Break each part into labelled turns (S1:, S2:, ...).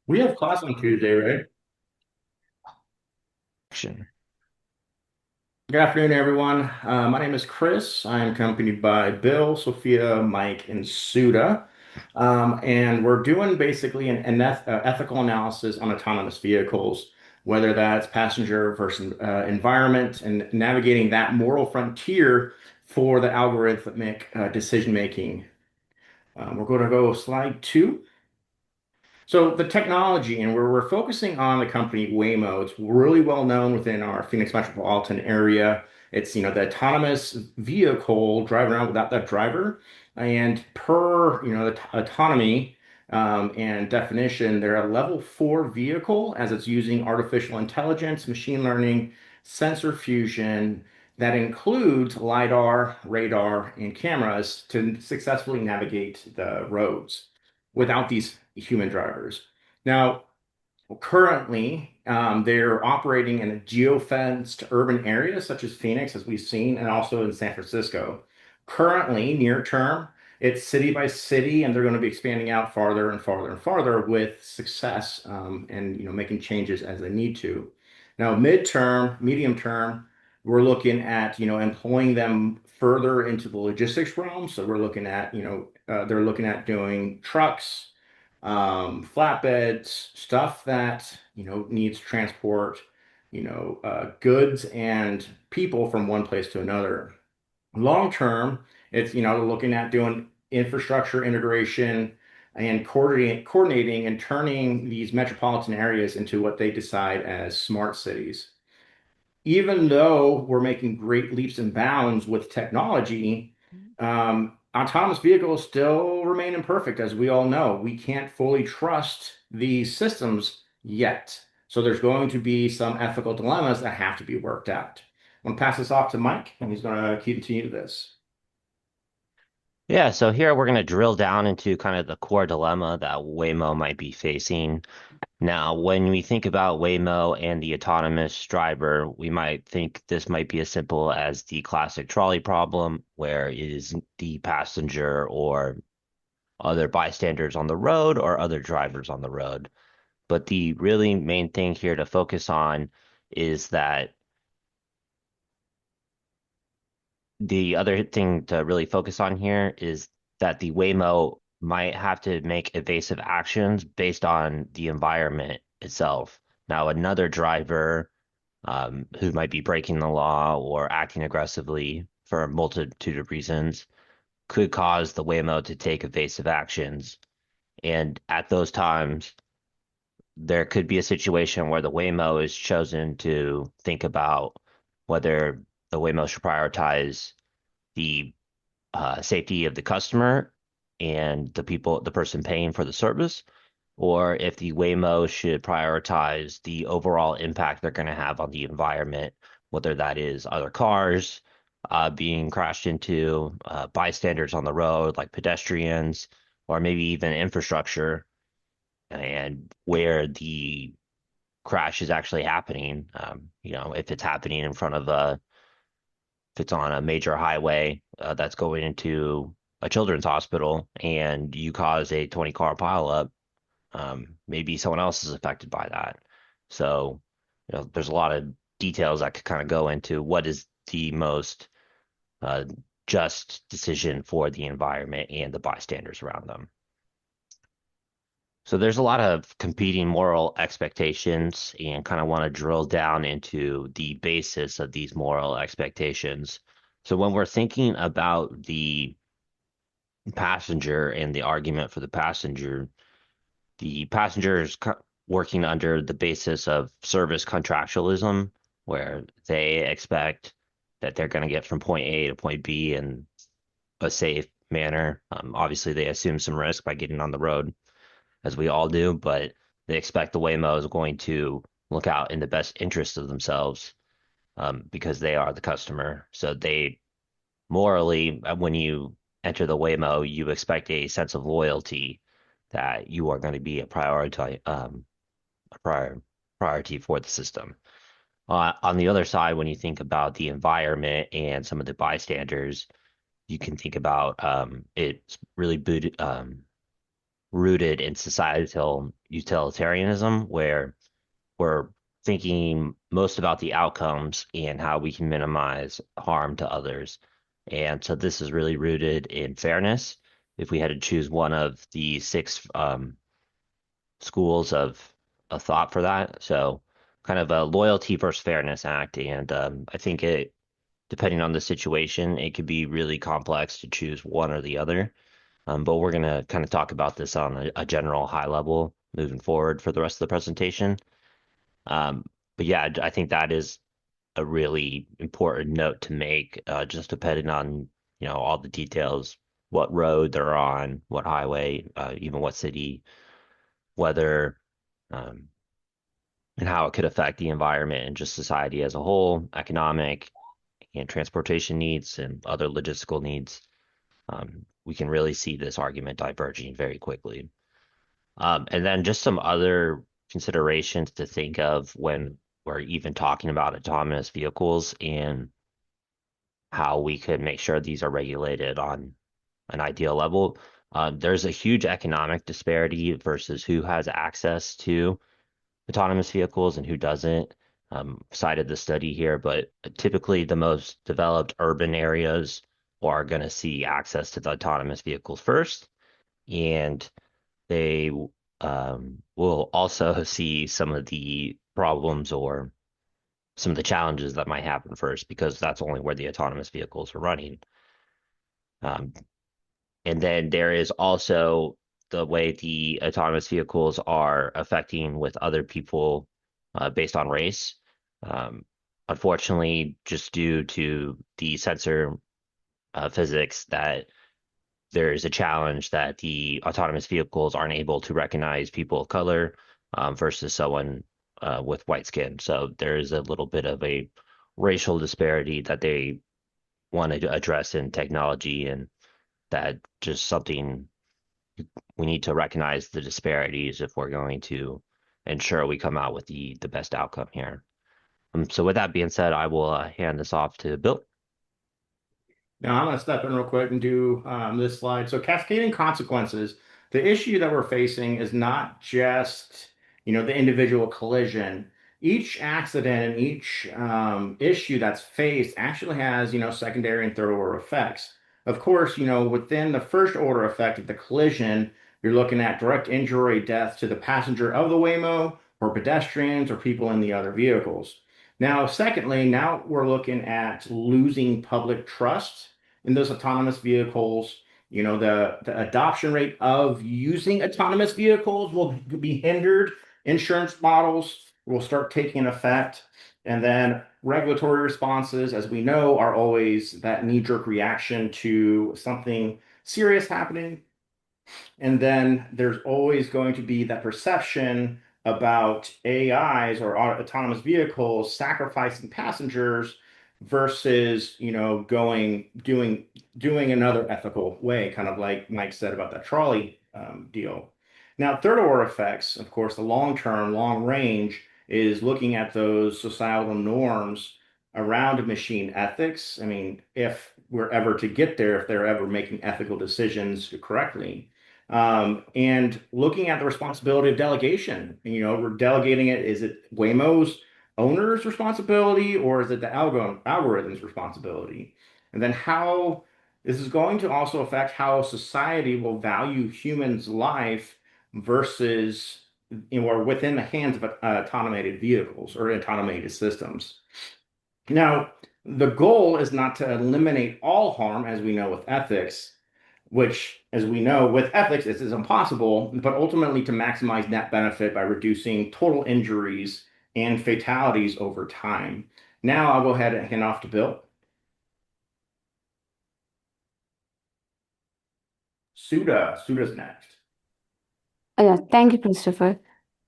S1: We have class on Tuesday, right?
S2: Action.
S1: Good afternoon, everyone. My name is Chris. I am accompanied by Bill, Sophia, Mike, and Sudha. And we're doing basically an ethical analysis on autonomous vehicles, whether that's passenger versus environment, and navigating that moral frontier for the algorithmic decision making. We're going to go slide two. So the technology, and we're focusing on the company Waymo. It's really well known within our Phoenix metropolitan area. It's, the autonomous vehicle driving around without that driver. And per, the autonomy and definition, they're a level four vehicle as it's using artificial intelligence, machine learning, sensor fusion that includes LiDAR, radar, and cameras to successfully navigate the roads without these human drivers. Now, currently, they're operating in a geo-fenced urban area such as Phoenix, as we've seen, and also in San Francisco. Currently, near term, it's city by city, and they're going to be expanding out farther and farther and farther with success, and making changes as they need to. Now, midterm, medium term, we're looking at employing them further into the logistics realm. So we're looking at they're looking at doing trucks, flatbeds, stuff that needs transport, goods and people from one place to another. Long term, it's looking at doing infrastructure integration and coordinating and turning these metropolitan areas into what they decide as smart cities. Even though we're making great leaps and bounds with technology, autonomous vehicles still remain imperfect, as we all know. We can't fully trust these systems yet. So there's going to be some ethical dilemmas that have to be worked out. I'm going to pass this off to Mike, and he's going to continue this.
S2: Yeah, so here we're going to drill down into kind of the core dilemma that Waymo might be facing. Now, when we think about Waymo and the autonomous driver, we might think this might be as simple as the classic trolley problem, where it is the passenger or other bystanders on the road or other drivers on the road. But the really main thing here to focus on is that the other thing to really focus on here is that the Waymo might have to make evasive actions based on the environment itself. Now, another driver who might be breaking the law or acting aggressively for a multitude of reasons could cause the Waymo to take evasive actions. And at those times, there could be a situation where the Waymo is chosen to think about whether the Waymo should prioritize the safety of the customer and the person paying for the service, or if the Waymo should prioritize the overall impact they're going to have on the environment, whether that is other cars being crashed into, bystanders on the road, like pedestrians, or maybe even infrastructure, and where the crash is actually happening. If it's happening in front of if it's on a major highway that's going into a children's hospital and you cause a 20 car pileup, maybe someone else is affected by that. So, there's a lot of details that could kind of go into what is the most uh, just decision for the environment and the bystanders around them. So there's a lot of competing moral expectations and kind of want to drill down into the basis of these moral expectations. So when we're thinking about the passenger and the argument for the passenger is working under the basis of service contractualism, where they expect that they're going to get from point A to point B in a safe manner. Obviously, they assume some risk by getting on the road as we all do, but they expect the Waymo is going to look out in the best interest of themselves because they are the customer. So they morally, when you enter the Waymo, you expect a sense of loyalty that you are going to be a priority for the system. On the other side, when you think about the environment and some of the bystanders, you can think about it's really rooted in societal utilitarianism, where we're thinking most about the outcomes and how we can minimize harm to others. And so this is really rooted in fairness. If we had to choose one of the six schools of thought for that, so kind of a loyalty versus fairness act, and I think it, depending on the situation, it could be really complex to choose one or the other. But we're gonna kind of talk about this on a general high level moving forward for the rest of the presentation. Um, but yeah, I think that is a really important note to make, just depending on, all the details, what road they're on, what highway, even what city, weather, um, and how it could affect the environment and just society as a whole, economic and transportation needs and other logistical needs. We can really see this argument diverging very quickly. And then just some other considerations to think of when we're even talking about autonomous vehicles and how we could make sure these are regulated on an ideal level. There's a huge economic disparity versus who has access to autonomous vehicles and who doesn't. Cited the study here, but typically the most developed urban areas are going to see access to the autonomous vehicles first, and they will also see some of the problems or some of the challenges that might happen first because that's only where the autonomous vehicles are running. Um, and then there is also the way the autonomous vehicles are affecting with other people based on race. Um, Unfortunately, just due to the sensor physics, that there is a challenge that the autonomous vehicles aren't able to recognize people of color versus someone with white skin. So there is a little bit of a racial disparity that they want to address in technology, and that just something we need to recognize the disparities if we're going to ensure we come out with the best outcome here. So with that being said, I will hand this off to Bill.
S1: Now, I'm going to step in real quick and do this slide. So, cascading consequences. The issue that we're facing is not just, the individual collision. Each accident and each issue that's faced actually has, secondary and third order effects. Of course, within the first order effect of the collision, you're looking at direct injury, death to the passenger of the Waymo, or pedestrians, or people in the other vehicles. Now, secondly, now we're looking at losing public trust in those autonomous vehicles. The adoption rate of using autonomous vehicles will be hindered. Insurance models will start taking effect. And then regulatory responses, as we know, are always that knee-jerk reaction to something serious happening. And then there's always going to be that perception about AIs or autonomous vehicles sacrificing passengers versus, doing another ethical way, kind of like Mike said about that trolley deal. Now, third order effects, of course, the long term, long range is looking at those societal norms around machine ethics. I mean, if we're ever to get there, if they're ever making ethical decisions correctly, and looking at the responsibility of delegation. We're delegating it. Is it Waymo's owner's responsibility or is it the algorithm's responsibility? And then how this is going to also affect how society will value humans' life versus, or within the hands of automated vehicles or automated systems. Now, the goal is not to eliminate all harm, as we know with ethics, which, as we know, with ethics, this is impossible, but ultimately to maximize net benefit by reducing total injuries and fatalities over time. Now I'll go ahead and hand off to Bill. Suda's next.
S3: Yeah, thank you, Christopher.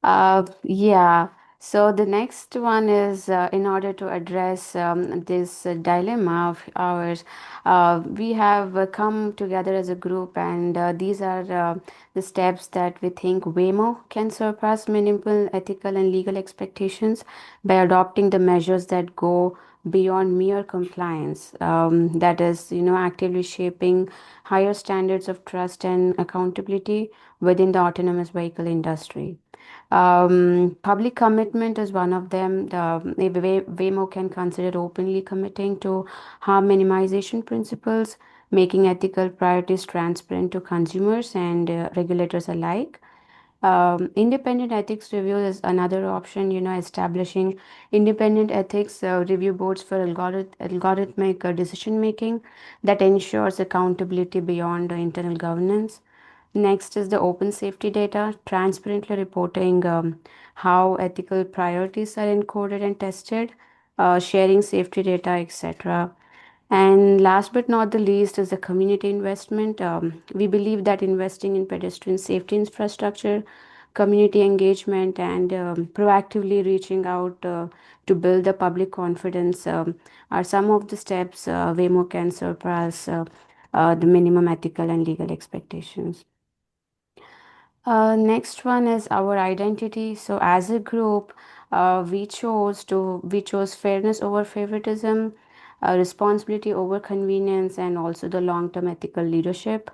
S3: Yeah, so the next one is in order to address this dilemma of ours, we have come together as a group, and these are the steps that we think Waymo can surpass meaningful ethical and legal expectations by adopting the measures that go beyond mere compliance. That is, actively shaping higher standards of trust and accountability within the autonomous vehicle industry. Public commitment is one of them. Waymo can consider openly committing to harm minimization principles, making ethical priorities transparent to consumers and regulators alike. Independent ethics review is another option, establishing independent ethics review boards for algorithmic decision making that ensures accountability beyond internal governance. Next is the open safety data, transparently reporting how ethical priorities are encoded and tested, sharing safety data, etc. And last but not the least is the community investment. We believe that investing in pedestrian safety infrastructure, community engagement, and proactively reaching out to build the public confidence are some of the steps Waymo can surpass the minimum ethical and legal expectations. Next one is our identity. So as a group, we chose fairness over favoritism, responsibility over convenience, and also the long-term ethical leadership.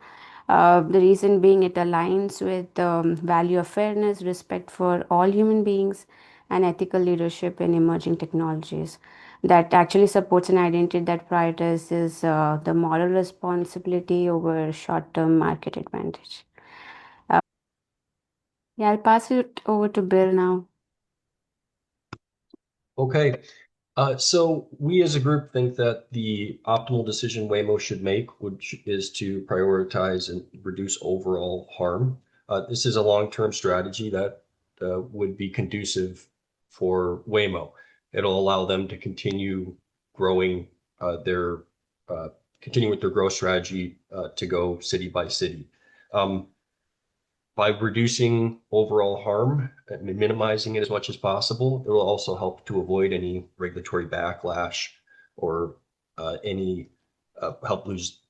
S3: The reason being it aligns with the value of fairness, respect for all human beings, and ethical leadership in emerging technologies. That actually supports an identity that prioritizes the moral responsibility over short-term market advantage. Yeah, I'll pass it over to Bill now.
S4: Okay. So we as a group think that the optimal decision Waymo should make is to prioritize and reduce overall harm. This is a long-term strategy that would be conducive for Waymo. It'll allow them to growing their continue with their growth strategy to go city by city. Um, by reducing overall harm and minimizing it as much as possible, it will also help to avoid any regulatory backlash or any help lose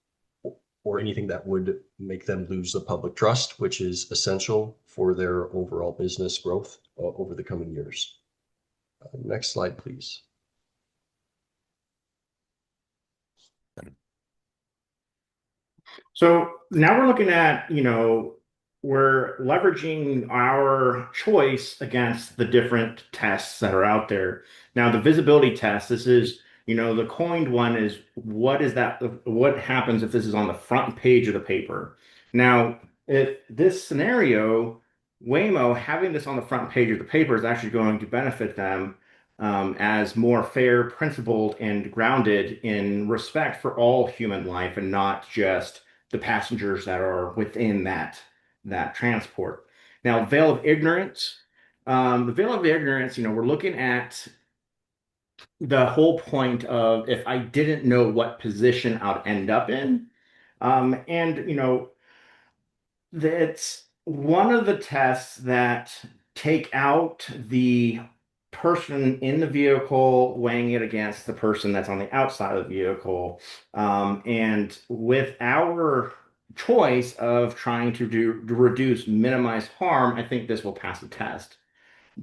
S4: or anything that would make them lose the public trust, which is essential for their overall business growth over the coming years. Next slide, please.
S1: So now we're looking at, we're leveraging our choice against the different tests that are out there. Now, the visibility test, this is, the coined one is what happens if this is on the front page of the paper? Now, if this scenario, Waymo having this on the front page of the paper is actually going to benefit them as more fair, principled, and grounded in respect for all human life and not just the passengers that are within that transport. Now, veil of ignorance. The veil of ignorance, we're looking at the whole point of if I didn't know what position I'd end up in. And that's one of the tests that take out the person in the vehicle, weighing it against the person that's on the outside of the vehicle. And with our choice of trying to reduce, minimize harm, I think this will pass the test.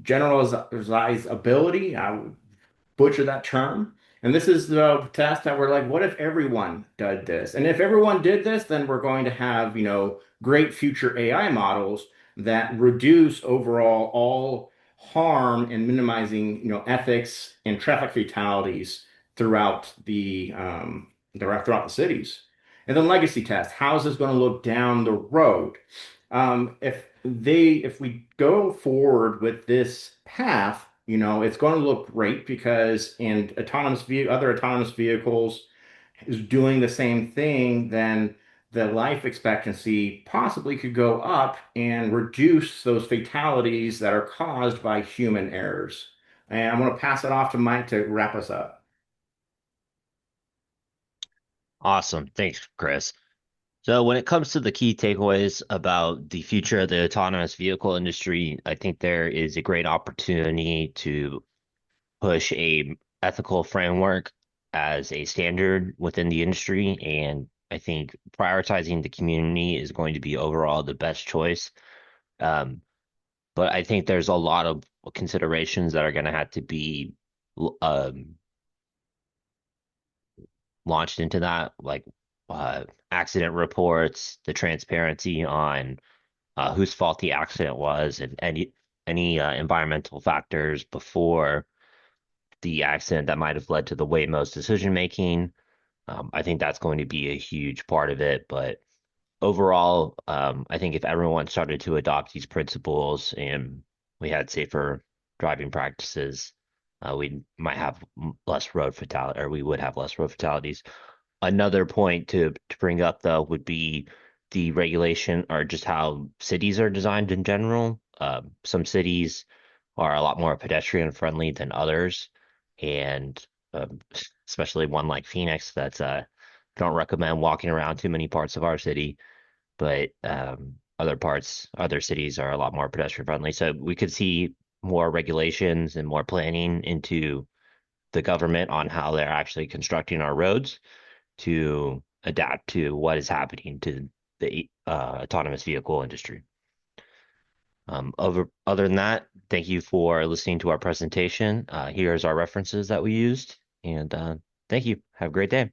S1: Generalizability, butcher that term. And this is the test that we're like, what if everyone did this? And if everyone did this, then we're going to have, great future AI models that reduce overall all harm and minimizing, ethics and traffic fatalities throughout throughout the cities. And then legacy test, how is this going to look down the road? If we go forward with this path, it's going to look great because in other autonomous vehicles is doing the same thing, then the life expectancy possibly could go up and reduce those fatalities that are caused by human errors. And I'm going to pass it off to Mike to wrap us up.
S2: Awesome. Thanks, Chris. So when it comes to the key takeaways about the future of the autonomous vehicle industry, I think there is a great opportunity to push a ethical framework as a standard within the industry, and I think prioritizing the community is going to be overall the best choice. Um, but I think there's a lot of considerations that are going to have to be um, launched into that, like accident reports, the transparency on whose fault the accident was, and any environmental factors before the accident that might have led to the Waymo's decision making. I think that's going to be a huge part of it. But overall, I think if everyone started to adopt these principles and we had safer driving practices, we might have less road fatality, or we would have less road fatalities. Another point to bring up though would be the regulation or just how cities are designed in general. Some cities are a lot more pedestrian friendly than others, and um, especially one like Phoenix that's don't recommend walking around too many parts of our city, but other cities are a lot more pedestrian friendly. So we could see more regulations and more planning into the government on how they're actually constructing our roads to adapt to what is happening to the autonomous vehicle industry. Other than that, thank you for listening to our presentation. Here's our references that we used, and thank you. Have a great day.